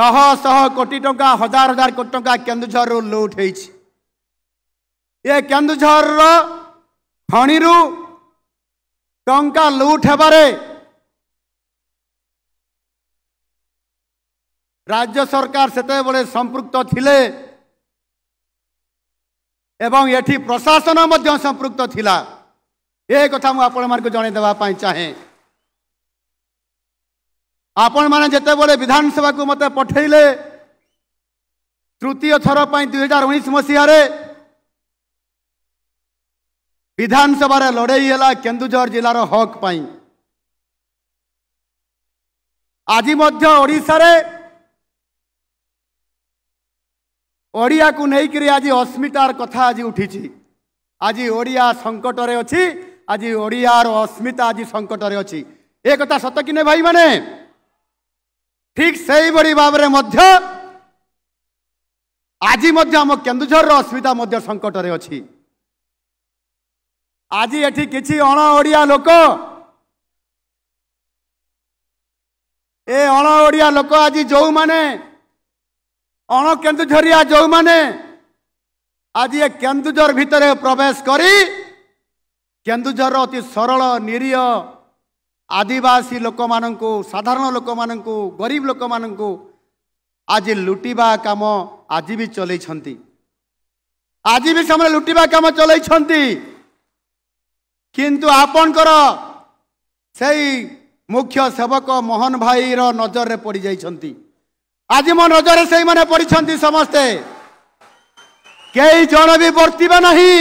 शह शह कोटी टंका हजार हजार कोटी टंका केन्दुझर लुट होइछि। ये केन्दुझर खणी टंका लुट हेबारे राज्य सरकार सेते बड़े संपृक्त थिले एवं एठी प्रशासन मध्य संपृक्त थिला। ये कथा मु आपण मान को जणे देबा पई चाहे। आपण माने जेते बड़े विधानसभा को मते पठेइले तृतीय थर पई 2019 मसीहा रे विधानसभा रे लड़ाई हला केन्दुझर जिलार हक पई। आज मध्य ओडिसा रे ओडिया को नहीं करी आज अस्मितार कथा आज उठी। आज ओडिया संकट रे अछि। आज ओडियार अस्मिता आज संकट रे अछि। ए कथा सत कि ने भाई माने? ठीक सही बड़ी भाव रे मध्य आज मध्य हम केन्दुझर रो अस्मिता मध्य संकट रे अछि। आज एठी किछि अण ओडिया लोक ए अण ओडिया लोक आज जो माने अण केन्दुझरिया जो माने आज ये केन्दुझर भितर प्रवेश करी केन्दुझर अति सरल निरीह आदिवासी लोक माननकु साधारण लोक माननकु गरीब लोक माननकु आज लुटिबा काम आज भी चलै छंती। आज भी समय लुटिबा काम चलै छंती। किंतु आपनकर सही मुख्य सेवक मोहन भाई रो नजर रे पड़ी जाई छंती। आज मो नजर से ही माने पड़ी छंती समस्ते। कई जन भी वर्तिबा नहीं।